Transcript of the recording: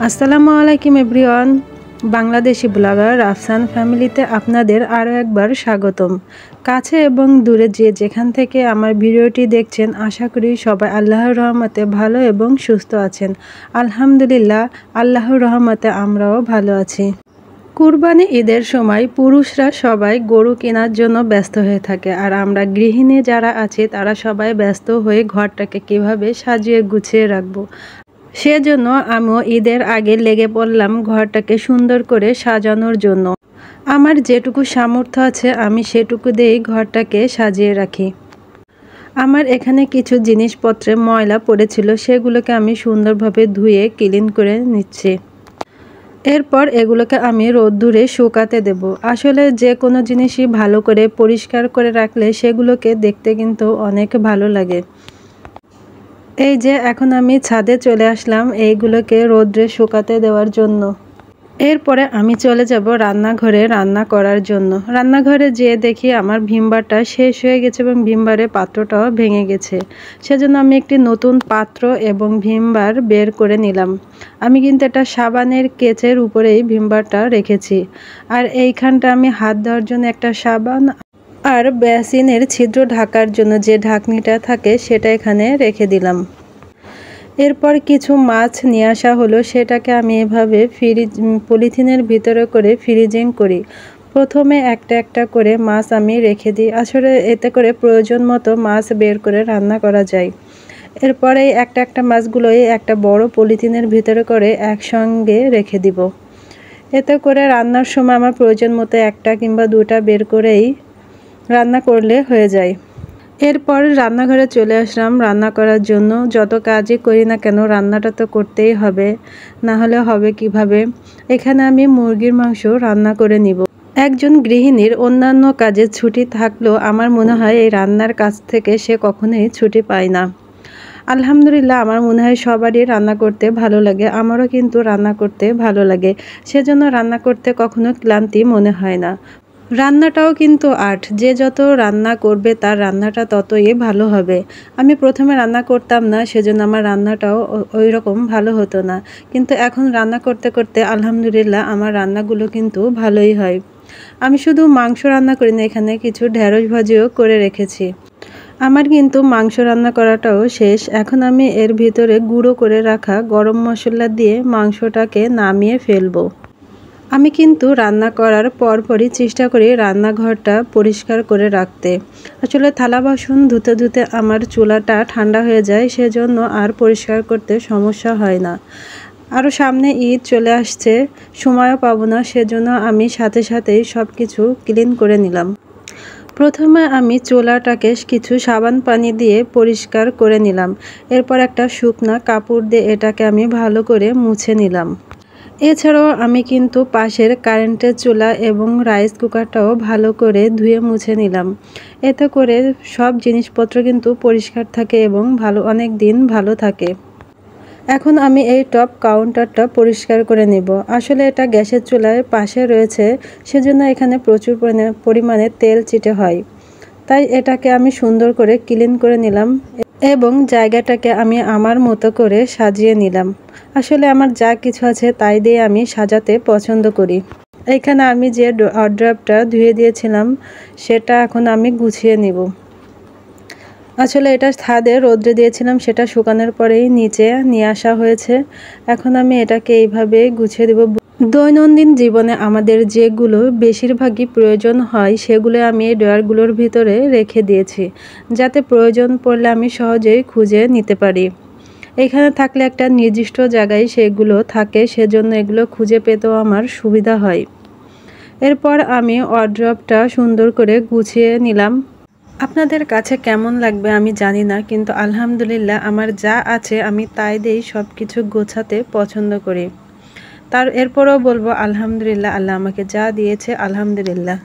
আসসালামু আলাইকুম everyone. Bangladeshi blogger Rafsan ফ্যামিলিতে আপনাদের আরও একবার স্বাগতম। কাছে এবং দূরে যে যেখান থেকে আমার ভিডিওটি দেখছেন, আশা করি সবাই আল্লাহর রহমতে ভালো এবং সুস্থ আছেন। আলহামদুলিল্লাহ, আল্লাহর রহমতে আমরাও ভালো আছি। কুরবানি ঈদের সময় পুরুষরা সবাই গরু কেনার জন্য ব্যস্ত হয়ে থাকে, আর আমরা গৃহিণী যারা আছি তারা সবাই ব্যস্ত হয়ে ঘরটাকে কিভাবে সাজিয়ে গুছিয়ে রাখবো। সেজন্য আমিও ঈদের আগে লেগে পড়লাম ঘরটাকে সুন্দর করে সাজানোর জন্য। আমার যেটুকু সামর্থ্য আছে আমি সেটুকু দিয়েই ঘরটাকে সাজিয়ে রাখি। আমার এখানে কিছু জিনিসপত্রে ময়লা পড়েছিল, সেগুলোকে আমি সুন্দরভাবে ধুয়ে ক্লিন করে নিচ্ছি। এরপর এগুলোকে আমি রোদ্দুরে শুকাতে দেব। আসলে যে কোনো জিনিসই ভালো করে পরিষ্কার করে রাখলে সেগুলোকে দেখতে কিন্তু অনেক ভালো লাগে। এই যে এখন আমি ছাদে চলে আসলাম এইগুলোকে রোদ্রে শুকাতে দেওয়ার জন্য। এরপরে আমি চলে যাব রান্নাঘরে রান্না করার জন্য। রান্নাঘরে যেয়ে দেখি আমার ভিমবারটা শেষ হয়ে গেছে এবং ভিমবারের পাত্রটাও ভেঙে গেছে। সেজন্য আমি একটি নতুন পাত্র এবং ভিমবার বের করে নিলাম। আমি কিন্তু এটা সাবানের কেচের উপরেই ভিমবারটা রেখেছি। আর এইখানটা আমি হাত ধোয়ার জন্য একটা সাবান আর বেসিনের ছিদ্র ঢাকার জন্য যে ঢাকনিটা থাকে সেটা এখানে রেখে দিলাম। এরপর কিছু মাছ নিয়ে আসা হলো, সেটাকে আমি এভাবে পলিথিনের ভিতরে করে ফ্রিজিং করি। প্রথমে একটা একটা করে মাছ আমি রেখে দিই, আসলে এতে করে প্রয়োজন মতো মাছ বের করে রান্না করা যায়। এরপরে একটা একটা মাছগুলোই একটা বড় পলিথিনের ভিতরে করে একসঙ্গে রেখে দিব। এতে করে রান্নার সময় আমার প্রয়োজন মতো একটা কিংবা দুটা বের করেই রান্না করলে হয়ে যায়। এরপর রান্নাঘরে চলে আসলাম রান্না করার জন্য। যত কাজই করি না কেন রান্নাটা তো করতেই হবে, না হলে হবে কিভাবে। এখানে আমি মুরগির মাংস রান্না করে নিব। একজন গৃহিণীর অন্যান্য কাজে ছুটি থাকলেও আমার মনে হয় এই রান্নার কাজ থেকে সে কখনোই ছুটি পায় না। আলহামদুলিল্লাহ, আমার মনে হয় সবারই রান্না করতে ভালো লাগে, আমারও কিন্তু রান্না করতে ভালো লাগে। সেজন্য রান্না করতে কখনো ক্লান্তি মনে হয় না। রান্নাটাও কিন্তু আর্ট, যে যত রান্না করবে তার রান্নাটা ততই ভালো হবে। আমি প্রথমে রান্না করতাম না, সেজন্য আমার রান্নাটাও ওই রকম ভালো হতো না, কিন্তু এখন রান্না করতে করতে আলহামদুলিল্লাহ আমার রান্নাগুলো কিন্তু ভালোই হয়। আমি শুধু মাংস রান্না করি না, এখানে কিছু ঢেঁড়স ভাজিও করে রেখেছি। আমার কিন্তু মাংস রান্না করাটাও শেষ। এখন আমি এর ভিতরে গুঁড়ো করে রাখা গরম মশলা দিয়ে মাংসটাকে নামিয়ে ফেলবো। আমি কিন্তু রান্না করার পরপরই চেষ্টা করি রান্নাঘরটা পরিষ্কার করে রাখতে। আসলে থালা বাসন ধুতে ধুতে আমার চুলাটা ঠান্ডা হয়ে যায়, সেজন্য আর পরিষ্কার করতে সমস্যা হয় না। আরও সামনে ঈদ চলে আসছে, সময়ও পাবো না, সেজন্য আমি সাথে সাথেই সব কিছু ক্লিন করে নিলাম। প্রথমে আমি চুলাটাকে কিছু সাবান পানি দিয়ে পরিষ্কার করে নিলাম। এরপর একটা শুকনা কাপড় দিয়ে এটাকে আমি ভালো করে মুছে নিলাম। এছাড়াও আমি কিন্তু পাশের কারেন্টের চুলা এবং রাইস কুকারটাও ভালো করে ধুয়ে মুছে নিলাম। এতে করে সব জিনিসপত্র কিন্তু পরিষ্কার থাকে এবং অনেক দিন ভালো থাকে। এখন আমি এই টপ কাউন্টারটা পরিষ্কার করে নেব। আসলে এটা গ্যাসের চুলায় পাশে রয়েছে, সেজন্য এখানে প্রচুর পরিমাণে তেল চিটে হয়। তাই এটাকে আমি সুন্দর করে ক্লিন করে নিলাম এবং জায়গাটাকে আমি আমার মতো করে সাজিয়ে নিলাম। আসলে আমার যা কিছু আছে তাই দিয়ে আমি সাজাতে পছন্দ করি। এখানে আমি যে ওয়ারড্রবটা ধুয়ে দিয়েছিলাম সেটা এখন আমি গুছিয়ে নিব। আসলে এটা ছাদে রোদ্রে দিয়েছিলাম, সেটা শুকানোর পরেই নিচে নিয়ে আসা হয়েছে। এখন আমি এটাকে এইভাবে গুছিয়ে দেব। দৈনন্দিন জীবনে আমাদের যেগুলো বেশিরভাগই প্রয়োজন হয় সেগুলো আমি এই ড্রয়ারগুলোর ভিতরে রেখে দিয়েছি, যাতে প্রয়োজন পড়লে আমি সহজেই খুঁজে নিতে পারি। এখানে থাকলে একটা নির্দিষ্ট জায়গায় সেগুলো থাকে, সেজন্য এগুলো খুঁজে পেতেও আমার সুবিধা হয়। এরপর আমি ওয়ারড্রবটা সুন্দর করে গুছিয়ে নিলাম। আপনাদের কাছে কেমন লাগবে আমি জানি না, কিন্তু আলহামদুলিল্লাহ আমার যা আছে আমি তাই দিয়েই সব কিছু গোছাতে পছন্দ করি। এরপরেও বলবো আলহামদুলিল্লাহ, আল্লাহ আমাকে যা দিয়েছে আলহামদুলিল্লাহ।